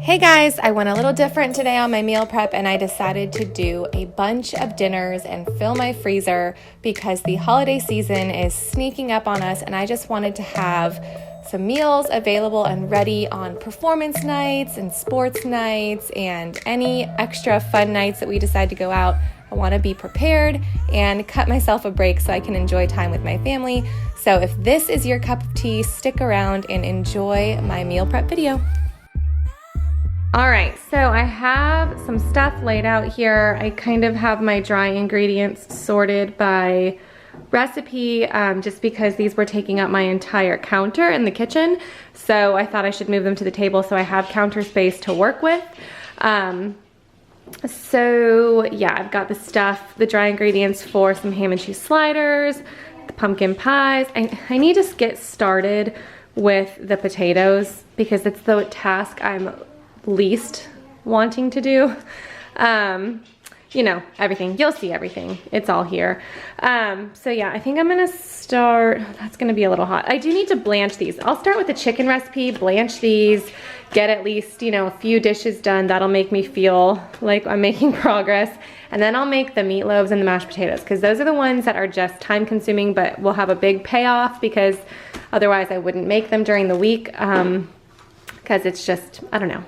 Hey guys, I went a little different today on my meal prep and I decided to do a bunch of dinners and fill my freezer because the holiday season is sneaking up on us and I just wanted to have some meals available and ready on performance nights and sports nights and any extra fun nights that we decide to go out. I want to be prepared and cut myself a break so I can enjoy time with my family. So if this is your cup of tea, stick around and enjoy my meal prep video. All right, so I have some stuff laid out here. I kind of have my dry ingredients sorted by recipe just because these were taking up my entire counter in the kitchen. So I thought I should move them to the table so I have counter space to work with. So yeah, I've got the stuff, the dry ingredients for some ham and cheese sliders, the pumpkin pies. I need to get started with the potatoes because it's the task I'm least wanting to do. You know, everything, you'll see everything, it's all here. So yeah, I think I'm gonna start, that's gonna be a little hot. I do need to blanch these. I'll start with the chicken recipe, blanch these, get at least, you know, a few dishes done. That'll make me feel like I'm making progress. And then I'll make the meatloaves and the mashed potatoes because those are the ones that are just time consuming but will have a big payoff because otherwise I wouldn't make them during the week because it's just, I don't know.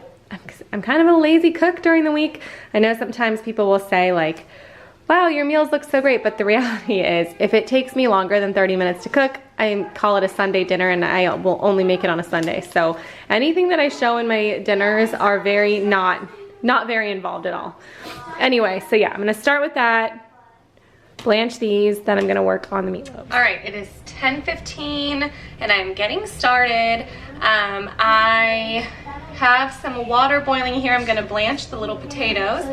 I'm kind of a lazy cook during the week. I know sometimes people will say like, wow, your meals look so great, but the reality is if it takes me longer than 30 minutes to cook, I call it a Sunday dinner and I will only make it on a Sunday. So anything that I show in my dinners are very not very involved at all. Anyway, so yeah, I'm gonna start with that, blanch these, then I'm gonna work on the meatloaf. All right, it is 10:15 and I'm getting started. I have some water boiling here. I'm gonna blanch the little potatoes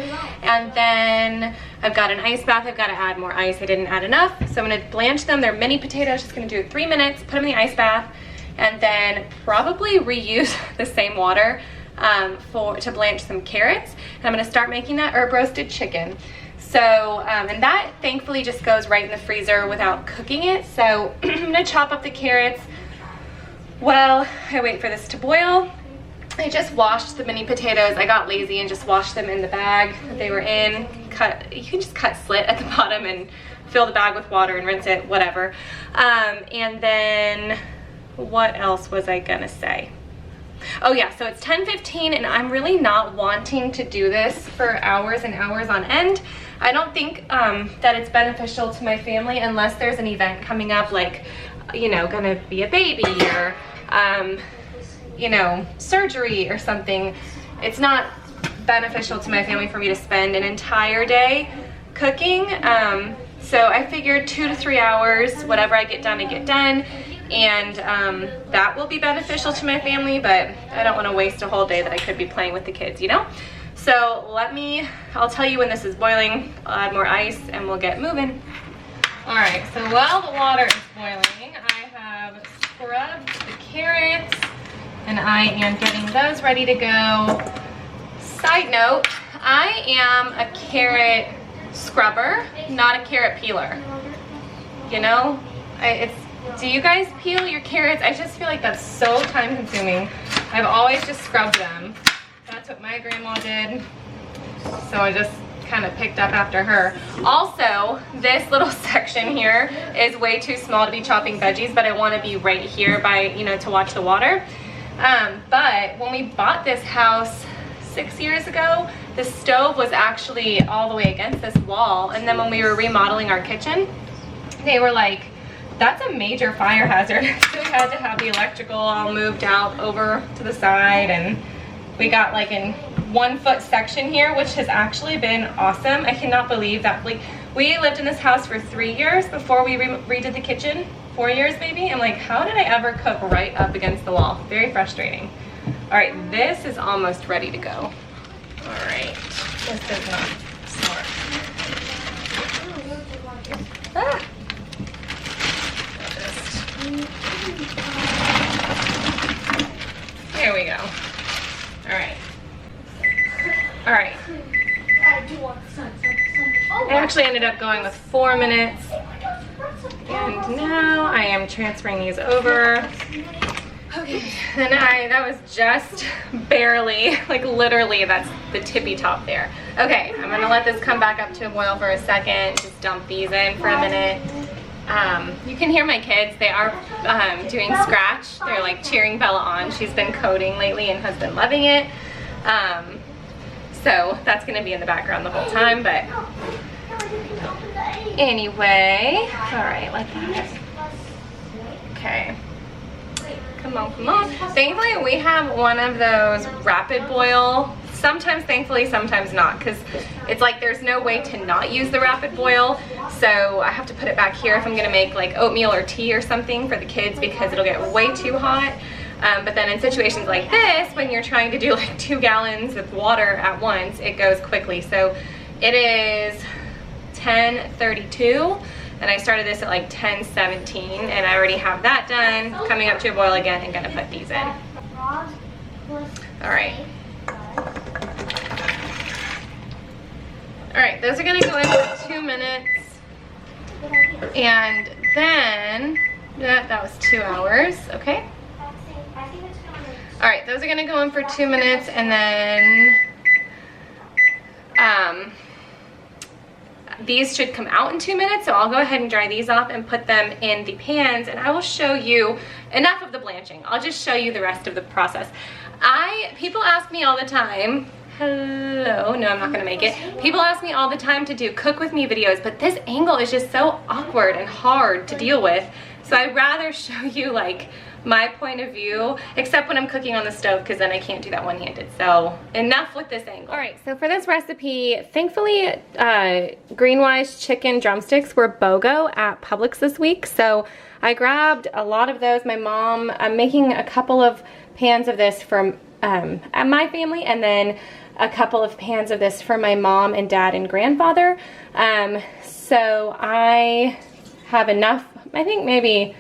and then I've got an ice bath. I've got to add more ice. I didn't add enough, so I'm gonna blanch them. They're mini potatoes, just gonna do it 3 minutes, put them in the ice bath and then probably reuse the same water to blanch some carrots. And I'm gonna start making that herb roasted chicken. So, and that thankfully just goes right in the freezer without cooking it. So I'm gonna chop up the carrots while I wait for this to boil. I just washed the mini potatoes. I got lazy and just washed them in the bag that they were in. You can just cut slit at the bottom and fill the bag with water and rinse it, whatever. And then what else was I gonna say? Oh yeah, so it's 10:15 and I'm really not wanting to do this for hours and hours on end. I don't think that it's beneficial to my family unless there's an event coming up like, you know, gonna be a baby or you know, surgery or something. It's not beneficial to my family for me to spend an entire day cooking. So I figured 2 to 3 hours, whatever I get done, and that will be beneficial to my family, but I don't want to waste a whole day that I could be playing with the kids, you know? So I'll tell you when this is boiling. I'll add more ice and we'll get moving. All right, so while the water is boiling, I have scrubbed the carrots and I am getting those ready to go. Side note, I am a carrot scrubber, not a carrot peeler. You know, do you guys peel your carrots? I just feel like that's so time consuming. I've always just scrubbed them. That's what my grandma did. So I just kind of picked up after her. Also, this little section here is way too small to be chopping veggies, but I want to be right here by, you know, to watch the water. But when we bought this house 6 years ago, the stove was actually all the way against this wall. And then when we were remodeling our kitchen, they were like, that's a major fire hazard. So we had to have the electrical all moved out over to the side. And we got like in 1 foot section here, which has actually been awesome. I cannot believe that. Like, we lived in this house for 3 years before we redid the kitchen. 4 years maybe. I'm like, how did I ever cook right up against the wall? Very frustrating. All right, this is almost ready to go. All right, this is not smart. Ah. There we go. All right. All right. I actually ended up going with 4 minutes. And now I am transferring these over. Okay, then that was just barely, like literally that's the tippy top there. Okay, I'm gonna let this come back up to a boil for a second, just dump these in for a minute. You can hear my kids, they are doing scratch. They're like cheering Bella on. She's been coding lately and has been loving it. So that's gonna be in the background the whole time, but anyway, all right, let that, okay. Come on, come on. Thankfully, we have one of those rapid boil. Sometimes, thankfully, sometimes not, because it's like there's no way to not use the rapid boil. So I have to put it back here if I'm gonna make like oatmeal or tea or something for the kids because it'll get way too hot. But then in situations like this, when you're trying to do like 2 gallons of water at once, it goes quickly. So it is 10:32. And I started this at like 10:17, and I already have that done. Coming up to a boil again and gonna put these in. All right. All right, those are gonna go in for 2 minutes. And then, that was 2 hours, okay? All right, those are gonna go in for 2 minutes, and then, these should come out in 2 minutes, so I'll go ahead and dry these off and put them in the pans, and I will show you enough of the blanching. I'll just show you the rest of the process. People ask me all the time, hello, no, I'm not gonna make it. People ask me all the time to do cook with me videos, but this angle is just so awkward and hard to deal with, so I'd rather show you like my point of view, except when I'm cooking on the stove, because then I can't do that one-handed. So enough with this angle. All right, so for this recipe, thankfully, Greenwise chicken drumsticks were BOGO at Publix this week. So I grabbed a lot of those. I'm making a couple of pans of this for my family, and then a couple of pans of this for my mom and dad and grandfather. So I have enough, I think maybe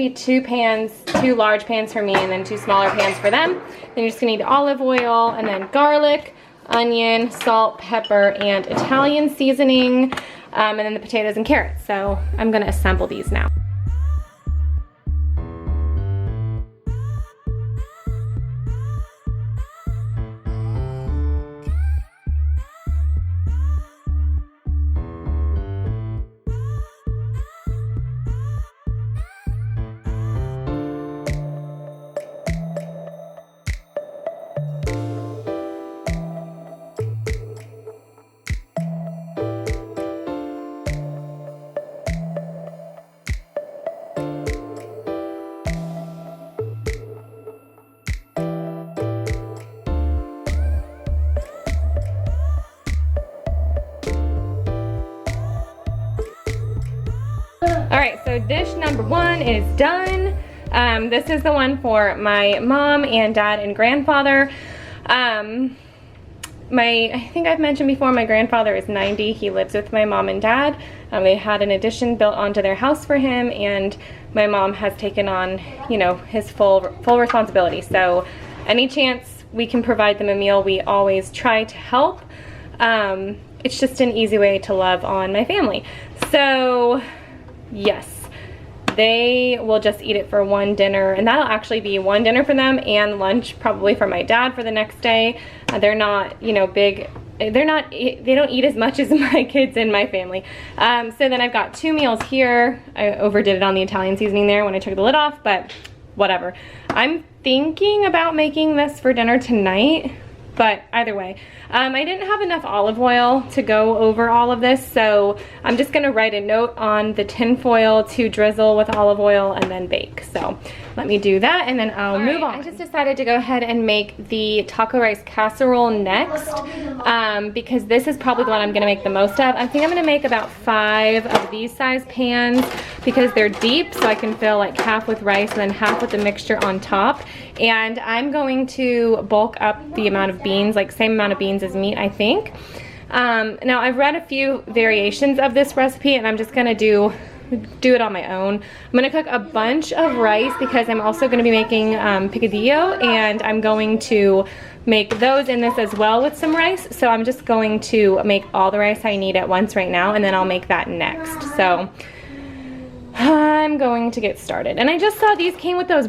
2 large pans for me and then 2 smaller pans for them. Then you're just gonna need olive oil and then garlic, onion, salt, pepper, and Italian seasoning, and then the potatoes and carrots. So I'm gonna assemble these now. All right, so dish number 1 is done. This is the one for my mom and dad and grandfather. I think I've mentioned before, my grandfather is 90. He lives with my mom and dad. They had an addition built onto their house for him, and my mom has taken on, you know, his full responsibility. So any chance we can provide them a meal, we always try to help. It's just an easy way to love on my family. So yes, they will just eat it for one dinner, and that'll actually be one dinner for them and lunch probably for my dad for the next day. They're not, you know, big, they don't eat as much as my kids in my family. So then I've got 2 meals here. I overdid it on the Italian seasoning there when I took the lid off, but whatever. I'm thinking about making this for dinner tonight, but either way. I didn't have enough olive oil to go over all of this, so I'm just gonna write a note on the tin foil to drizzle with olive oil and then bake. So let me do that, and then I'll move on. I just decided to go ahead and make the taco rice casserole next, because this is probably the one I'm gonna make the most of. I think I'm gonna make about 5 of these size pans because they're deep, so I can fill like half with rice and then half with the mixture on top. And I'm going to bulk up the amount of beans, like same amount of beans as meat, I think. Now I've read a few variations of this recipe, and I'm just gonna do it on my own. I'm gonna cook a bunch of rice because I'm also gonna be making picadillo, and I'm going to make those in this as well with some rice. So I'm just going to make all the rice I need at once right now, and then I'll make that next. So I'm going to get started. And I just saw these came with those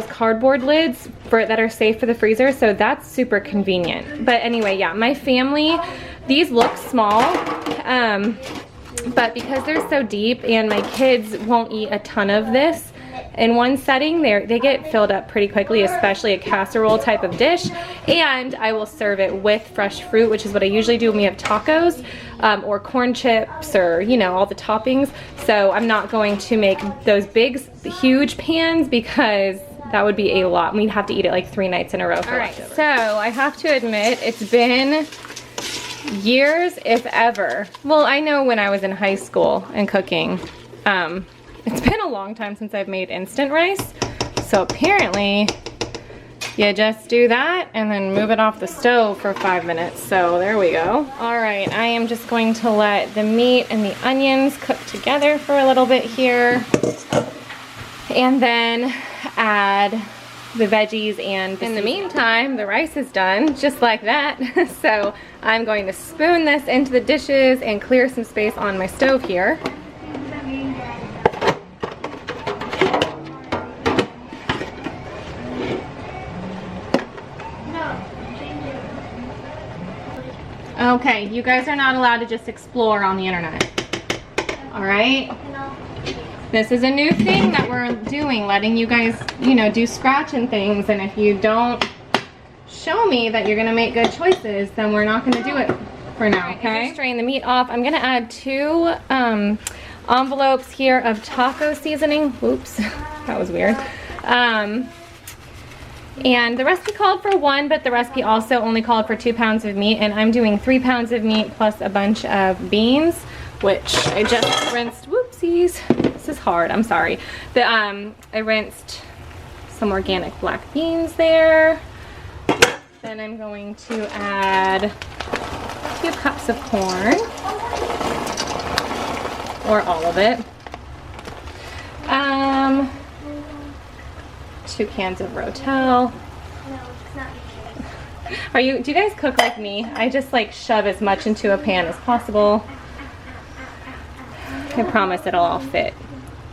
cardboard lids that are safe for the freezer, so that's super convenient. But anyway, yeah, my family, these look small, but because they're so deep and my kids won't eat a ton of this in one setting, they get filled up pretty quickly, especially a casserole type of dish. And I will serve it with fresh fruit, which is what I usually do when we have tacos, or corn chips, or you know, all the toppings. So I'm not going to make those big, huge pans because that would be a lot. We'd have to eat it like 3 nights in a row for leftovers. So I have to admit, it's been years, if ever. Well, I know when I was in high school and cooking, it's been a long time since I've made instant rice. So apparently you just do that and then move it off the stove for 5 minutes. So there we go. All right, I am just going to let the meat and the onions cook together for a little bit here. And then add the veggies, and in the meantime, the rice is done, just like that. So I'm going to spoon this into the dishes and clear some space on my stove here. Okay, you guys are not allowed to just explore on the internet. All right? This is a new thing that we're doing, letting you guys, you know, do scratch and things. And if you don't show me that you're gonna make good choices, then we're not gonna do it for now, okay? Strain the meat off. I'm gonna add 2 envelopes here of taco seasoning. Oops, that was weird. And the recipe called for 1, but the recipe also only called for 2 pounds of meat, and I'm doing 3 pounds of meat plus a bunch of beans, which I just rinsed. Whoopsies, this is hard, I'm sorry. I rinsed some organic black beans there. Then I'm going to add 2 cups of corn, or all of it. 2 cans of Rotel. Do you guys cook like me? I just like shove as much into a pan as possible. I promise it'll all fit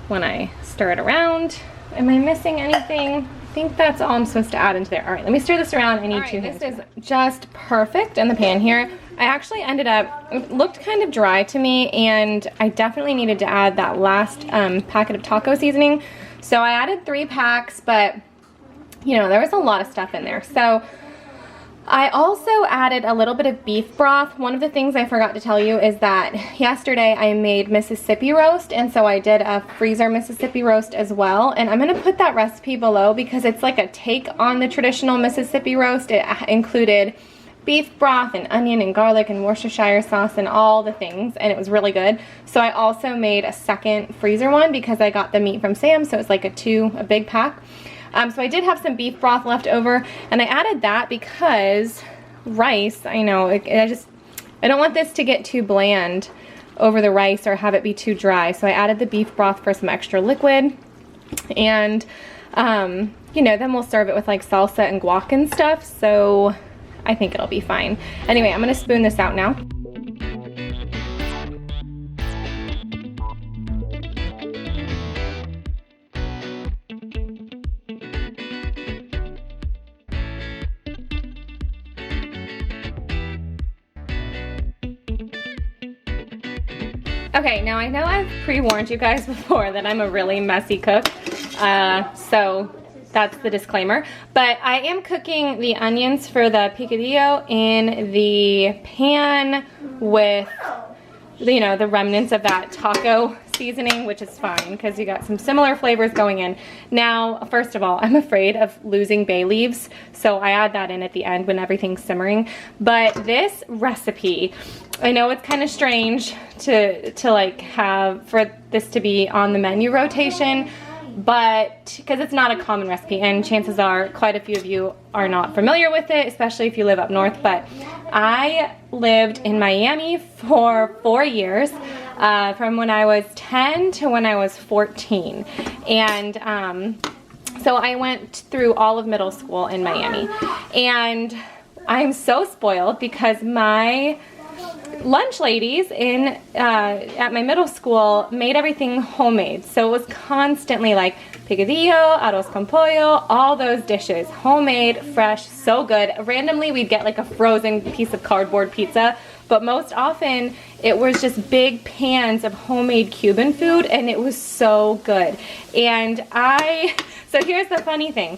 when I stir it around. Am I missing anything? I think that's all I'm supposed to add into there. All right, let me stir this around. I need 2 hands. This is just perfect in the pan here. I actually ended up, it looked kind of dry to me, and I definitely needed to add that last packet of taco seasoning. So I added 3 packs, but you know, there was a lot of stuff in there. So I also added a little bit of beef broth. One of the things I forgot to tell you is that yesterday I made Mississippi roast, and so I did a freezer Mississippi roast as well. And I'm gonna put that recipe below because it's like a take on the traditional Mississippi roast. It included beef broth and onion and garlic and Worcestershire sauce and all the things, and it was really good. So I also made a second freezer one because I got the meat from Sam's, so it's like a big pack. So I did have some beef broth left over, and I added that because rice, I know, I don't want this to get too bland over the rice or have it be too dry. So I added the beef broth for some extra liquid, and you know, then we'll serve it with like salsa and guac and stuff. So I think it'll be fine. Anyway, I'm gonna spoon this out now. Okay, now I know I've pre-warned you guys before that I'm a really messy cook, so that's the disclaimer. But I am cooking the onions for the picadillo in the pan with, you know, the remnants of that taco seasoning, which is fine because you got some similar flavors going in. Now, first of all, I'm afraid of losing bay leaves, so I add that in at the end when everything's simmering. But this recipe, I know it's kind of strange to like have for this to be on the menu rotation, but because it's not a common recipe, and chances are quite a few of you are not familiar with it, especially if you live up north. But I lived in Miami for 4 years, from when I was 10 to when I was 14, and so I went through all of middle school in Miami, and I'm so spoiled because my lunch ladies at my middle school made everything homemade. So it was constantly like picadillo, arroz con pollo, all those dishes, homemade, fresh, so good. Randomly, we'd get like a frozen piece of cardboard pizza, but most often it was just big pans of homemade Cuban food, and it was so good. And so here's the funny thing.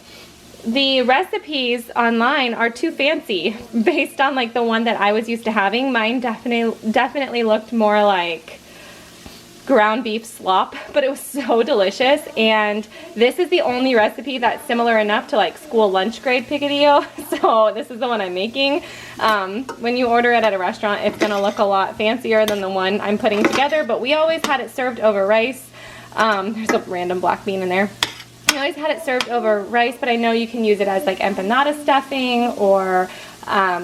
The recipes online are too fancy based on like the one that I was used to having. Mine definitely looked more like ground beef slop, but it was so delicious. And this is the only recipe that's similar enough to like school lunch grade picadillo. So this is the one I'm making. When you order it at a restaurant, it's gonna look a lot fancier than the one I'm putting together, but we always had it served over rice. There's a random black bean in there. I always had it served over rice, but I know you can use it as like empanada stuffing, or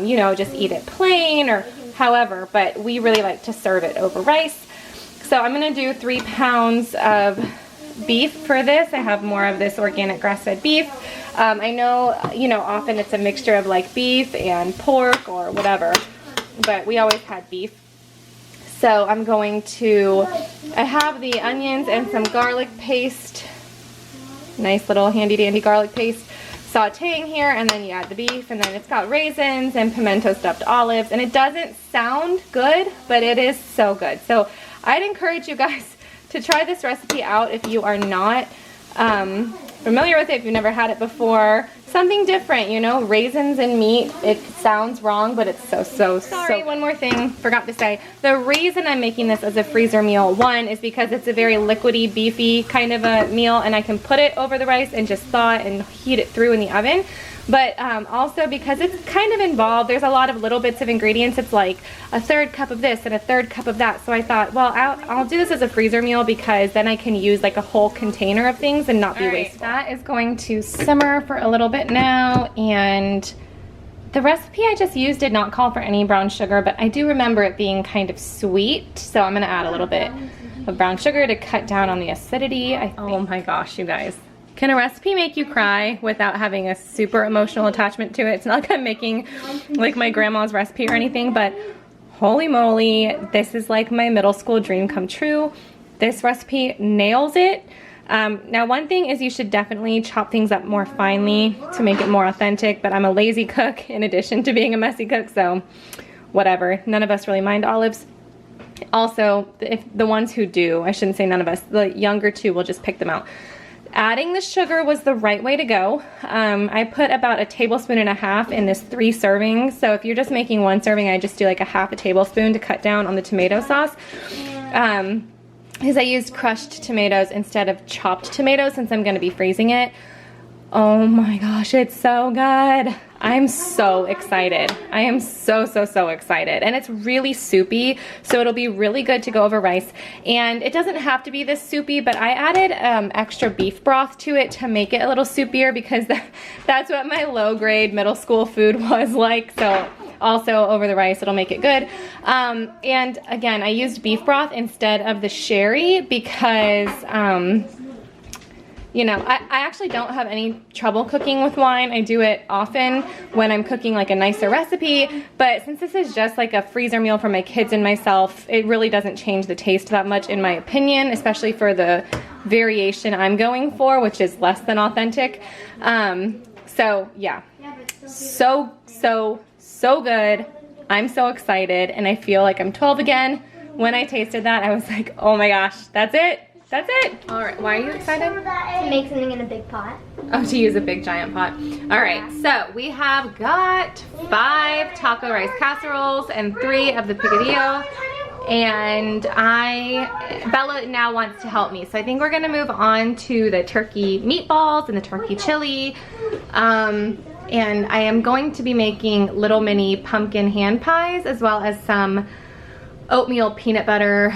you know, just eat it plain, or however, but we really like to serve it over rice. So I'm gonna do 3 pounds of beef for this. I have more of this organic grass-fed beef. I know, you know, often it's a mixture of like beef and pork or whatever, but we always had beef. So I'm going to, I have the onions and some garlic paste. Nice little handy dandy garlic paste sauteing here, and then you add the beef, and then it's got raisins and pimento stuffed olives, and it doesn't sound good, but it is so good. So I'd encourage you guys to try this recipe out if you are not familiar with it, if you've never had it before. Something different, you know, raisins and meat. It sounds wrong, but it's so. Sorry, one more thing, forgot to say. The reason I'm making this as a freezer meal, one, is because it's a very liquidy, beefy kind of a meal, and I can put it over the rice and just thaw it and heat it through in the oven. But also because it's kind of involved, there's a lot of little bits of ingredients. It's like a 1/3 cup of this and a 1/3 cup of that. So I thought, well, I'll do this as a freezer meal, because then I can use like a whole container of things and not be wasteful. That is going to simmer for a little bit now, and the recipe I just used did not call for any brown sugar, but I do remember it being kind of sweet, so I'm gonna add a little bit of brown sugar to cut down on the acidity, I think. Oh my gosh, you guys. Can a recipe make you cry without having a super emotional attachment to it? It's not like I'm making like my grandma's recipe or anything, but holy moly, this is like my middle school dream come true. This recipe nails it. Now one thing is you should definitely chop things up more finely to make it more authentic, but I'm a lazy cook in addition to being a messy cook, so whatever. None of us really mind olives. Also, if the ones who do, I shouldn't say none of us, the younger two will just pick them out. Adding the sugar was the right way to go. I put about 1.5 tablespoons in this 3 servings. So if you're just making 1 serving, I just do like 1/2 tablespoon to cut down on the tomato sauce. Because I used crushed tomatoes instead of chopped tomatoes since I'm going to be freezing it. Oh my gosh, it's so good. I'm so excited. I am so excited. And it's really soupy, so it'll be really good to go over rice. And it doesn't have to be this soupy, but I added extra beef broth to it to make it a little soupier, because that's what my low grade middle school food was like. So also over the rice, it'll make it good. And again, I used beef broth instead of the sherry because you know, I actually don't have any trouble cooking with wine. I do it often when I'm cooking like a nicer recipe, but since this is just like a freezer meal for my kids and myself, it really doesn't change the taste that much in my opinion, especially for the variation I'm going for, which is less than authentic. So yeah, so good. I'm so excited, and I feel like I'm 12 again. When I tasted that, I was like, oh my gosh, that's it. That's it. All right, why are you excited? To make something in a big pot. Oh, to use a big giant pot. All right, so we have got 5 taco rice casseroles and 3 of the picadillo. And Bella now wants to help me. So I think we're gonna move on to the turkey meatballs and the turkey chili. And I am going to be making little mini pumpkin hand pies, as well as some oatmeal peanut butter,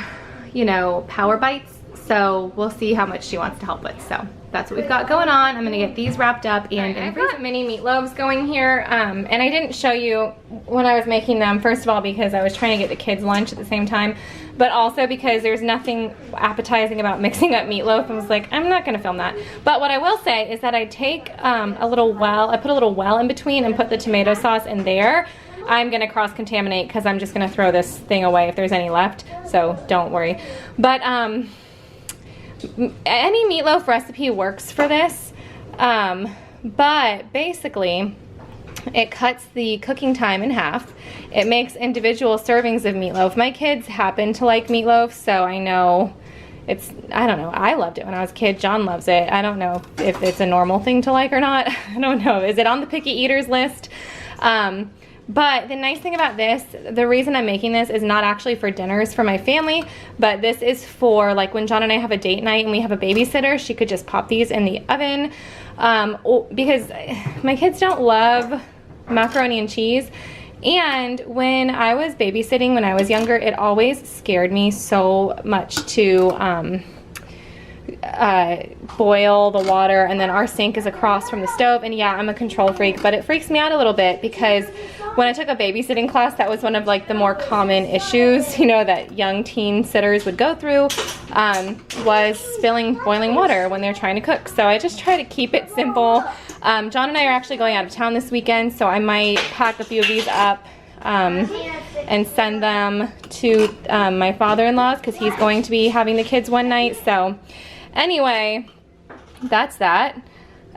you know, power bites. So we'll see how much she wants to help with. So that's what we've got going on. I'm gonna get these wrapped up, and I've got mini meatloaves going here. And I didn't show you when I was making them, first of all, because I was trying to get the kids lunch at the same time, but also because there's nothing appetizing about mixing up meatloaf. I was like, I'm not gonna film that. But what I will say is that I take I put a little well in between and put the tomato sauce in there. I'm gonna cross-contaminate because I'm just gonna throw this thing away if there's any left, so don't worry. But any meatloaf recipe works for this, but basically it cuts the cooking time in half. It makes individual servings of meatloaf. My kids happen to like meatloaf, so I know I don't know, I loved it when I was a kid. John loves it. I don't know if it's a normal thing to like or not. I don't know. Is it on the picky eaters list? But the nice thing about this, the reason I'm making this is not actually for dinners for my family, but this is for like when John and I have a date night and we have a babysitter, she could just pop these in the oven, because my kids don't love macaroni and cheese. And when I was babysitting when I was younger, it always scared me so much to boil the water, and then our sink is across from the stove, and yeah, I'm a control freak, but it freaks me out a little bit because when I took a babysitting class, that was one of like the more common issues, you know, that young teen sitters would go through, was spilling boiling water when they're trying to cook. So I just try to keep it simple. John and I are actually going out of town this weekend, so I might pack a few of these up and send them to my father-in-law's because he's going to be having the kids one night. So anyway, that's that.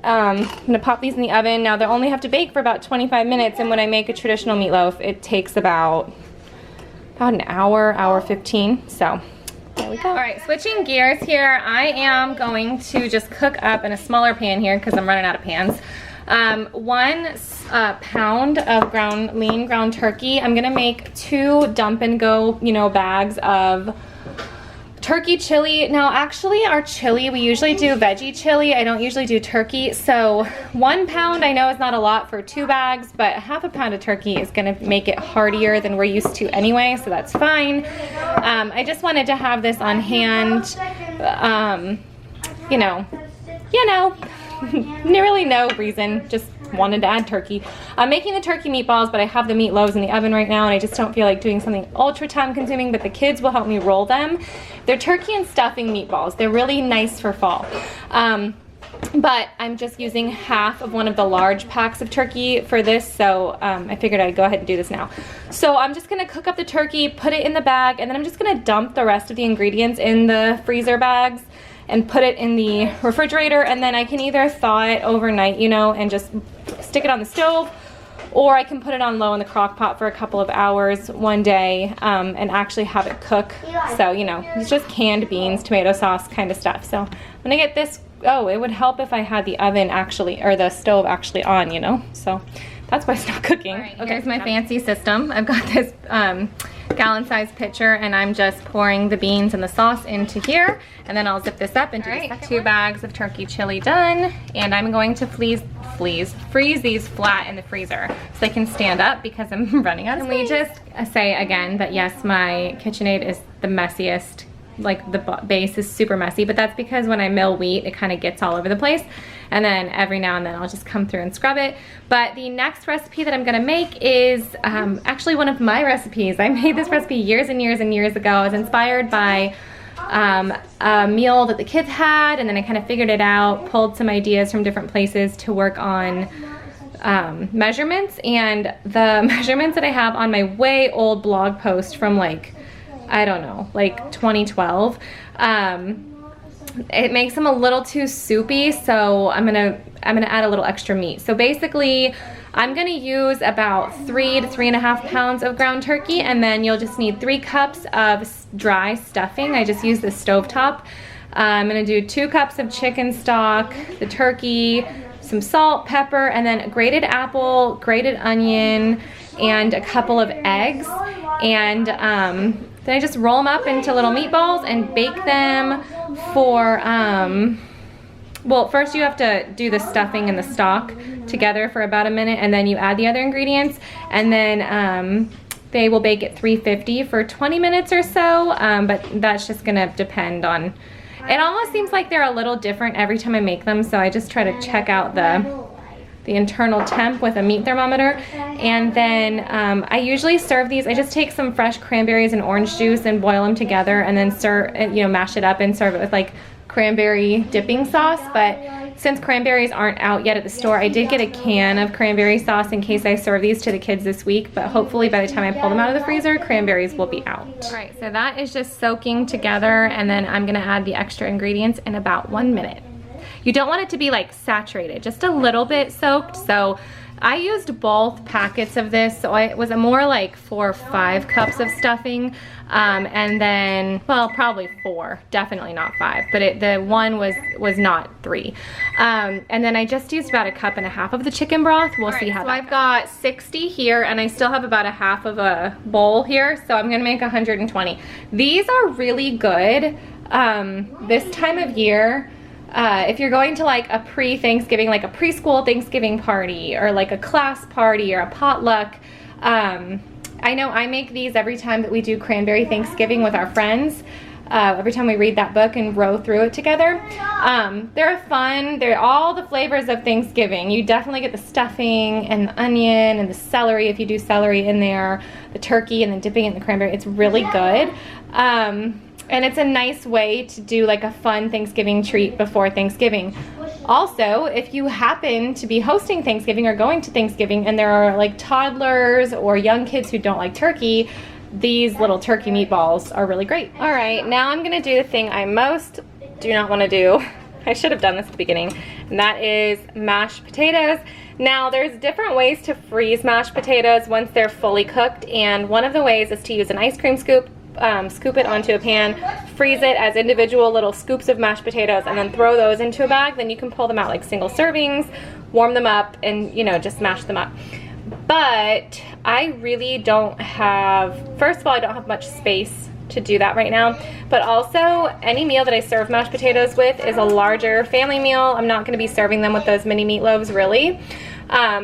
I'm gonna pop these in the oven. Now they only have to bake for about 25 minutes, and when I make a traditional meatloaf, it takes about an hour 15. So there we go. All right, switching gears here. I am going to just cook up in a smaller pan here because I'm running out of pans. 1 pound of lean ground turkey. I'm gonna make 2 dump and go, you know, bags of turkey chili. Now actually our chili, we usually do veggie chili. I don't usually do turkey. So 1 pound I know is not a lot for 2 bags, but half a pound of turkey is gonna make it heartier than we're used to anyway, so that's fine. I just wanted to have this on hand, you know, really no reason, just wanted to add turkey. I'm making the turkey meatballs, but I have the meatloaves in the oven right now, and I just don't feel like doing something ultra time consuming, but the kids will help me roll them. They're turkey and stuffing meatballs. They're really nice for fall. But I'm just using half of one of the large packs of turkey for this, so I figured I'd go ahead and do this now. So I'm just gonna cook up the turkey, put it in the bag, and then I'm just gonna dump the rest of the ingredients in the freezer bags and put it in the refrigerator, and then I can either thaw it overnight, you know, and just stick it on the stove, or I can put it on low in the crock pot for a couple of hours one day and actually have it cook. So, you know, it's just canned beans, tomato sauce kind of stuff. So I'm gonna get this. Oh, it would help if I had the oven actually, or the stove actually on, you know, so that's why it's not cooking. All right, okay, here's my fancy system. I've got this gallon-sized pitcher, and I'm just pouring the beans and the sauce into here, and then I'll zip this up into the 2 bags of turkey chili done, and I'm going to freeze these flat in the freezer so they can stand up because I'm running out of space. Can we just say again that yes, my KitchenAid is the messiest. Like the base is super messy, but that's because when I mill wheat, it kind of gets all over the place. And then every now and then I'll just come through and scrub it. But the next recipe that I'm gonna make is actually one of my recipes. I made this recipe years and years and years ago. I was inspired by a meal that the kids had, and then I kind of figured it out, pulled some ideas from different places to work on measurements. And the measurements that I have on my way old blog post from like, I don't know, like 2012, it makes them a little too soupy, so I'm gonna add a little extra meat. So basically, I'm gonna use about 3 to 3.5 pounds of ground turkey, and then you'll just need 3 cups of dry stuffing. I just use the stovetop. I'm gonna do 2 cups of chicken stock, the turkey, some salt, pepper, and then a grated apple, grated onion, and a couple of eggs. And then I just roll them up into little meatballs and bake them for, well, first you have to do the stuffing and the stock together for about a minute, and then you add the other ingredients, and then they will bake at 350 for 20 minutes or so, but that's just gonna depend on, it almost seems like they're a little different every time I make them, so I just try to check out the internal temp with a meat thermometer. And then I usually serve these, I just take some fresh cranberries and orange juice and boil them together, and then serve, you know, mash it up and serve it with like cranberry dipping sauce. But since cranberries aren't out yet at the store, I did get a can of cranberry sauce in case I serve these to the kids this week, but hopefully by the time I pull them out of the freezer, cranberries will be out. All right, so that is just soaking together, and then I'm gonna add the extra ingredients in about 1 minute. You don't want it to be like saturated, just a little bit soaked. So I used both packets of this, so it was more like 4 or 5 cups of stuffing, and then, well, probably 4, definitely not 5, but the one was not 3. And then I just used about 1.5 cups of the chicken broth. We'll see how that goes. I've got 60 here, and I still have about 1/2 of a bowl here, so I'm gonna make 120. These are really good this time of year. If you're going to like a pre-Thanksgiving, like a preschool Thanksgiving party, or like a class party or a potluck, I know I make these every time that we do cranberry Thanksgiving with our friends. Every time we read that book and row through it together. They're fun. They're all the flavors of Thanksgiving. You definitely get the stuffing and the onion and the celery, if you do celery in there, the turkey, and then dipping it in the cranberry. It's really good. And it's a nice way to do like a fun Thanksgiving treat before Thanksgiving. Also, if you happen to be hosting Thanksgiving or going to Thanksgiving and there are like toddlers or young kids who don't like turkey, these little turkey meatballs are really great. All right, now I'm gonna do the thing I most do not wanna do. I should have done this at the beginning, and that is mashed potatoes. Now, there's different ways to freeze mashed potatoes once they're fully cooked, and one of the ways is to use an ice cream scoop, scoop it onto a pan, freeze it as individual little scoops of mashed potatoes, and then throw those into a bag. Then you can pull them out like single servings, warm them up, and just mash them up. But I really don't have, first of all, I don't have much space to do that right now, but also any meal that I serve mashed potatoes with is a larger family meal. I'm not going to be serving them with those mini meatloaves really.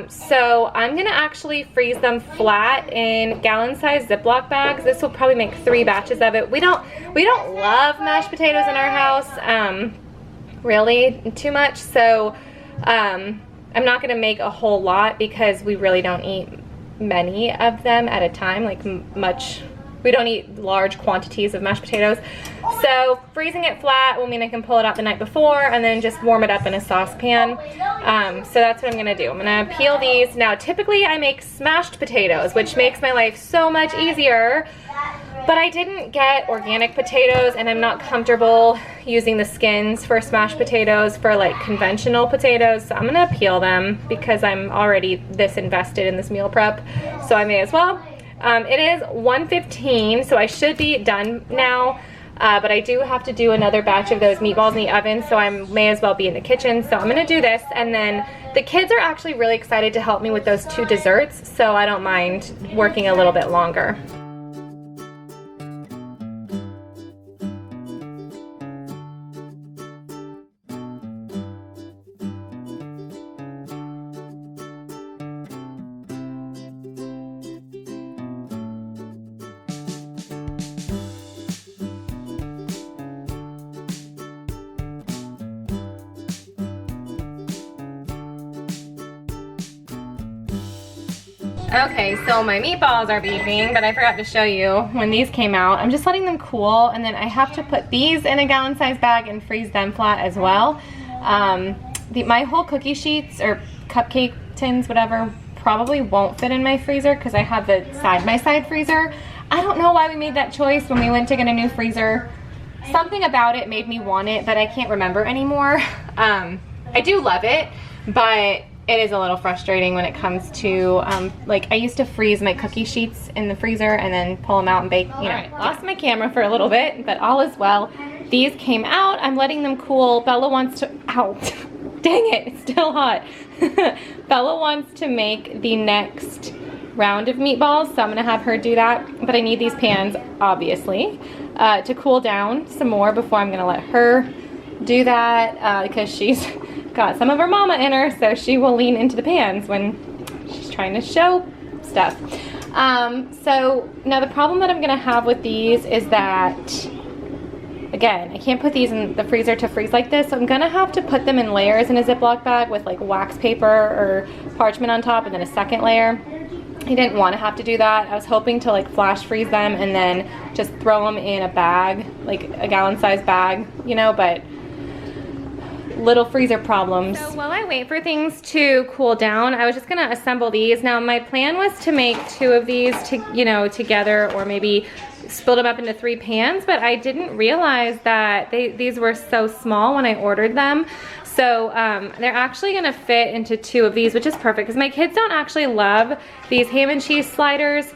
So I'm gonna actually freeze them flat in gallon-sized Ziploc bags. This will probably make 3 batches of it. We don't love mashed potatoes in our house, really too much. So I'm not gonna make a whole lot because we really don't eat many of them at a time, like we don't eat large quantities of mashed potatoes. So freezing it flat will mean I can pull it out the night before and then just warm it up in a saucepan. So that's what I'm gonna do. I'm gonna peel these. Now typically I make smashed potatoes, which makes my life so much easier, but I didn't get organic potatoes and I'm not comfortable using the skins for smashed potatoes for like conventional potatoes. So I'm gonna peel them because I'm already this invested in this meal prep, so I may as well. It is 1:15, so I should be done now, but I do have to do another batch of those meatballs in the oven, so I may as well be in the kitchen. So I'm gonna do this, and then the kids are actually really excited to help me with those 2 desserts, so I don't mind working a little bit longer. Okay, so my meatballs are beeping, but I forgot to show you when these came out. I'm just letting them cool, and then I have to put these in a gallon-sized bag and freeze them flat as well. My whole cookie sheets or cupcake tins, whatever, probably won't fit in my freezer because I have the side-by-side freezer. I don't know why we made that choice when we went to get a new freezer. Something about it made me want it, but I can't remember anymore. I do love it, but it is a little frustrating when it comes to, like, I used to freeze my cookie sheets in the freezer and then pull them out and bake, you know. Right, lost my camera for a little bit, but all is well. These came out. I'm letting them cool. Bella wants to, ow, dang it, it's still hot. Bella wants to make the next round of meatballs, so I'm gonna have her do that, but I need these pans, obviously, to cool down some more before I'm gonna let her do that, because she's got some of her mama in her, so she will lean into the pans when she's trying to show stuff. So now the problem that I'm gonna have with these is that, again, I can't put these in the freezer to freeze like this, so I'm gonna have to put them in layers in a Ziploc bag with like wax paper or parchment on top and then a second layer. I didn't want to have to do that. I was hoping to like flash freeze them and then just throw them in a bag, like a gallon-sized bag, you know, but little freezer problems. So while I wait for things to cool down, I was just gonna assemble these. Now my plan was to make 2 of these together, or maybe split them up into 3 pans, but I didn't realize that these were so small when I ordered them. So they're actually gonna fit into 2 of these, which is perfect because my kids don't actually love these ham and cheese sliders.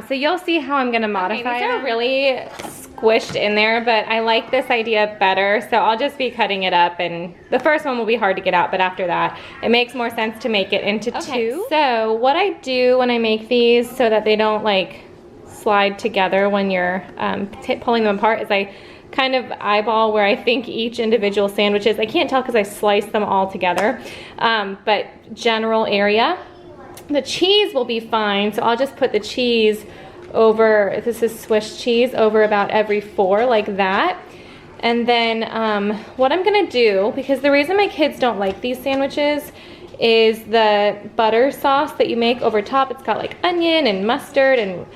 So you'll see how I'm gonna modify them. These are really squished in there, but I like this idea better. So I'll just be cutting it up, and the first one will be hard to get out, but after that, it makes more sense to make it into 2. So what I do when I make these so that they don't like slide together when you're pulling them apart is I kind of eyeball where I think each individual sandwich is. I can't tell because I sliced them all together, but general area. The cheese will be fine, so I'll just put the cheese over, this is Swiss cheese, over about every 4 like that. And then what I'm gonna do, because the reason my kids don't like these sandwiches is the butter sauce that you make over top. It's got like onion and mustard, and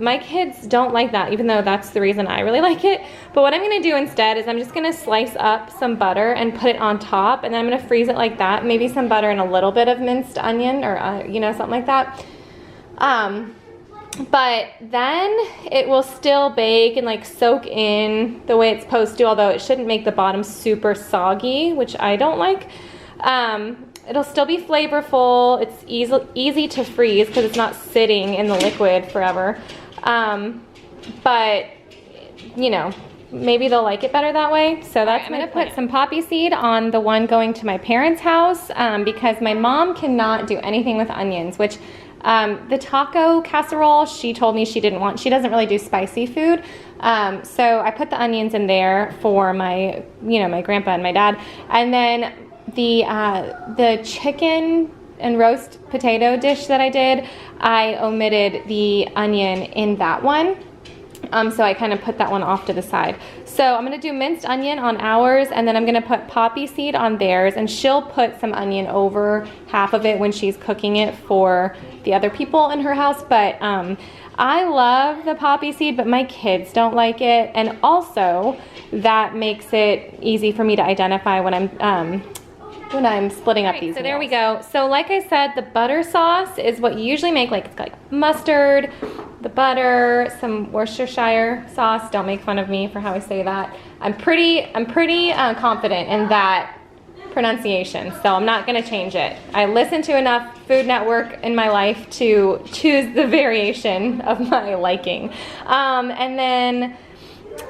my kids don't like that, even though that's the reason I really like it. But what I'm gonna do instead is I'm just gonna slice up some butter and put it on top, and then I'm gonna freeze it like that. Maybe some butter and a little bit of minced onion, or you know, something like that. But then it will still bake and like soak in the way it's supposed to, although it shouldn't make the bottom super soggy, which I don't like. It'll still be flavorful. It's easy to freeze because it's not sitting in the liquid forever. But, you know, maybe they'll like it better that way. So that's I'm gonna put some poppy seed on the one going to my parents' house because my mom cannot do anything with onions, which the taco casserole, she told me she didn't want. She doesn't really do spicy food. So I put the onions in there for my, my grandpa and my dad. And then the chicken and roast potato dish that I did, I omitted the onion in that one. So I kind of put that one off to the side. So I'm gonna do minced onion on ours, and then I'm gonna put poppy seed on theirs, and she'll put some onion over half of it when she's cooking it for the other people in her house. But I love the poppy seed, but my kids don't like it. And also that makes it easy for me to identify when I'm splitting up these meals. So there we go. So like I said, the butter sauce is what you usually make. Like, it's got like mustard, the butter, some Worcestershire sauce. Don't make fun of me for how I say that. I'm pretty confident in that pronunciation, so I'm not gonna change it. I listen to enough Food Network in my life to choose the variation of my liking. And then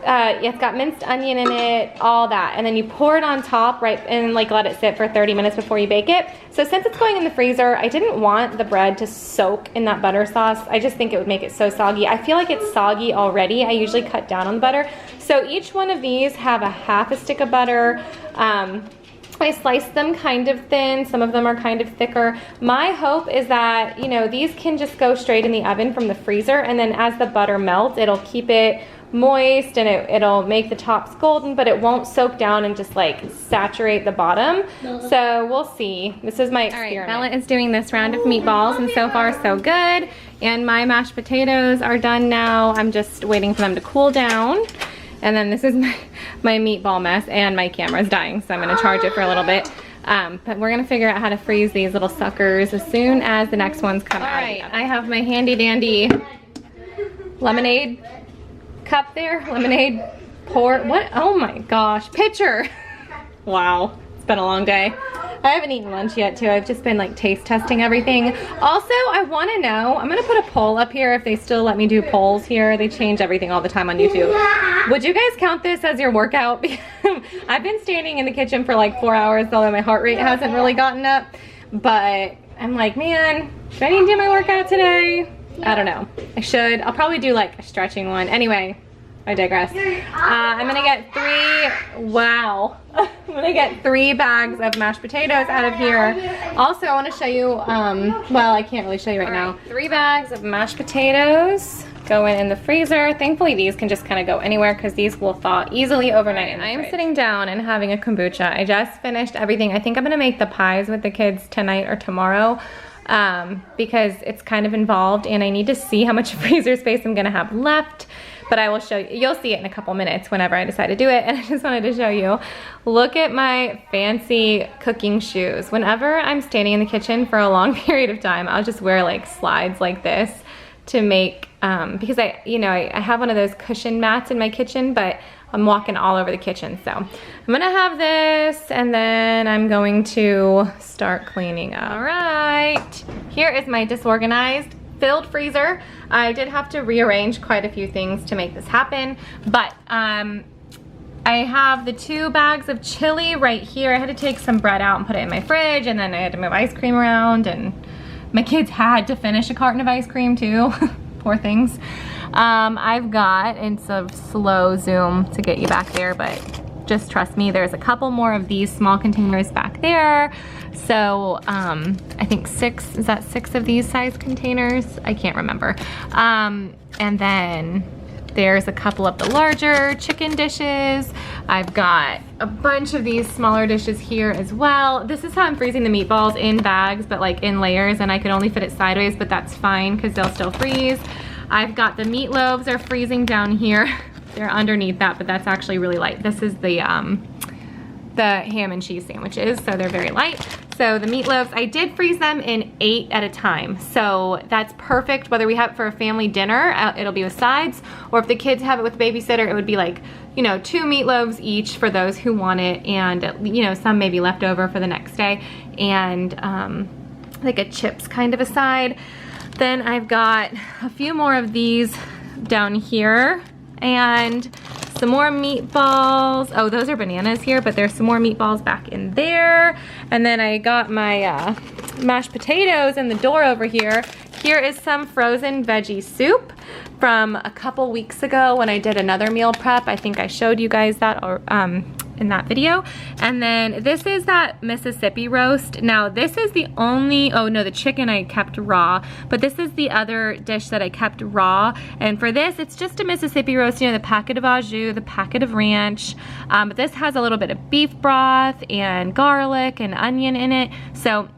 it's got minced onion in it, all that, and then you pour it on top, right, and like let it sit for 30 minutes before you bake it. So since it's going in the freezer, I didn't want the bread to soak in that butter sauce. I just think it would make it so soggy. I feel like it's soggy already. I usually cut down on the butter. So each one of these have a half a stick of butter. I sliced them kind of thin. Some of them are kind of thicker. My hope is that, these can just go straight in the oven from the freezer, and then as the butter melts, it'll keep it moist, and it'll make the tops golden, but it won't soak down and just like saturate the bottom. So we'll see. This is my experiment. All right, Bella is doing this round of meatballs, and so far so good. And my mashed potatoes are done now. I'm just waiting for them to cool down. And then this is my meatball mess, and my camera's dying, so I'm gonna charge it for a little bit. But we're gonna figure out how to freeze these little suckers as soon as the next ones come out. All right, I have my handy dandy lemonade cup there, lemonade pour, what, oh my gosh, pitcher. Wow, it's been a long day. I haven't eaten lunch yet too. I've just been like taste testing everything. Also, I want to know, I'm gonna put a poll up here if they still let me do polls here. They change everything all the time on YouTube. Would you guys count this as your workout? I've been standing in the kitchen for like 4 hours, although my heart rate hasn't really gotten up. But I'm like, man, do I need to do my workout today? I don't know. I should. I'll probably do like a stretching one. Anyway, I digress. I'm gonna get I'm gonna get 3 bags of mashed potatoes out of here. Also, I wanna show you, well, I can't really show you right now. 3 bags of mashed potatoes going in the freezer. Thankfully, these can just kind of go anywhere because these will thaw easily overnight. I am sitting down and having a kombucha. I just finished everything. I think I'm gonna make the pies with the kids tonight or tomorrow. Because it's kind of involved, and I need to see how much freezer space I'm gonna have left but I will show you. You'll see it in a couple minutes whenever I decide to do it. And I just wanted to show you, look at my fancy cooking shoes. Whenever I'm standing in the kitchen for a long period of time, I'll just wear like slides like this to make, because I have one of those cushion mats in my kitchen, but I'm walking all over the kitchen. So I'm gonna have this, and then I'm going to start cleaning up. All right, here is my disorganized filled freezer. I did have to rearrange quite a few things to make this happen, but I have the 2 bags of chili right here. I had to take some bread out and put it in my fridge, and then I had to move ice cream around, and my kids had to finish a carton of ice cream too. Poor things. I've got, it's a slow zoom to get you back there, but just trust me, there's a couple more of these small containers back there. So I think 6, is that 6 of these size containers? I can't remember. And then there's a couple of the larger chicken dishes. I've got a bunch of these smaller dishes here as well. This is how I'm freezing the meatballs, in bags, but like in layers, and I could only fit it sideways, but that's fine because they'll still freeze. I've got the meatloaves are freezing down here. They're underneath that, but that's actually really light. This is the ham and cheese sandwiches, so they're very light. So the meatloaves, I did freeze them in 8 at a time. So that's perfect, whether we have it for a family dinner, it'll be with sides, or if the kids have it with babysitter, it would be like, 2 meatloaves each for those who want it, and some maybe left over for the next day, and like a chips kind of a side. Then I've got a few more of these down here, and some more meatballs. Oh, those are bananas here, but there's some more meatballs back in there. And then I got my mashed potatoes in the door over here. Here is some frozen veggie soup from a couple weeks ago when I did another meal prep. I think I showed you guys that in that video. And then this is that Mississippi roast. Now this is the only, oh no, the chicken I kept raw, but this is the other dish that I kept raw. And for this, it's just a Mississippi roast, the packet of au jus, the packet of ranch, but this has a little bit of beef broth and garlic and onion in it. So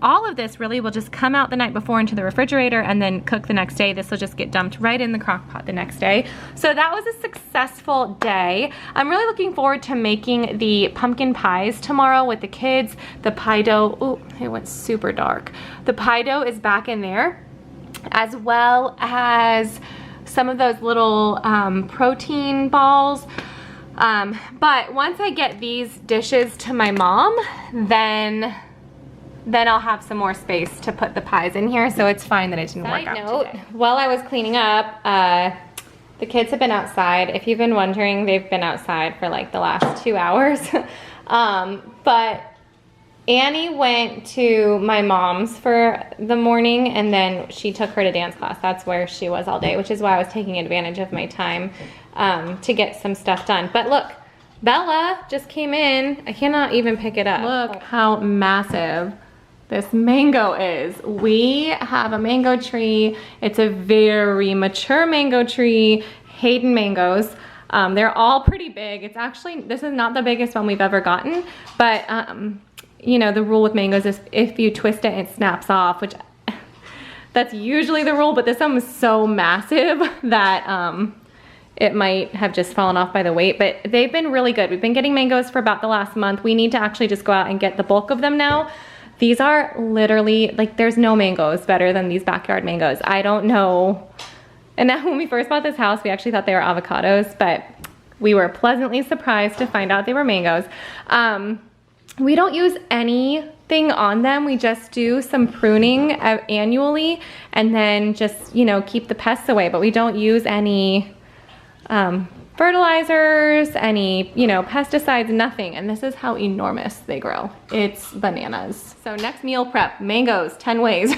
all of this really will just come out the night before into the refrigerator and then cook the next day. This will just get dumped right in the crock pot the next day. So that was a successful day. I'm really looking forward to making the pumpkin pies tomorrow with the kids. The pie dough, oh, it went super dark. The pie dough is back in there, as well as some of those little protein balls. But once I get these dishes to my mom, then I'll have some more space to put the pies in here, so it's fine that it didn't work out today. While I was cleaning up, the kids have been outside. If you've been wondering, they've been outside for like the last 2 hours. But Annie went to my mom's for the morning, and then she took her to dance class. That's where she was all day, which is why I was taking advantage of my time to get some stuff done. But look, Bella just came in. I cannot even pick it up. Look how massive this mango is. We have a mango tree. It's a very mature mango tree, Hayden mangoes. They're all pretty big. It's actually, this is not the biggest one we've ever gotten, but the rule with mangoes is if you twist it, it snaps off, which that's usually the rule, but this one was so massive that it might have just fallen off by the weight, but they've been really good. We've been getting mangoes for about the last month. We need to actually just go out and get the bulk of them now. These are literally, like, there's no mangoes better than these backyard mangoes. I don't know. And now when we first bought this house, we actually thought they were avocados, but we were pleasantly surprised to find out they were mangoes. We don't use anything on them. We just do some pruning annually, and then just, keep the pests away, but we don't use any fertilizers, any, pesticides, nothing. And this is how enormous they grow. It's bananas. So next meal prep, mangoes, 10 ways.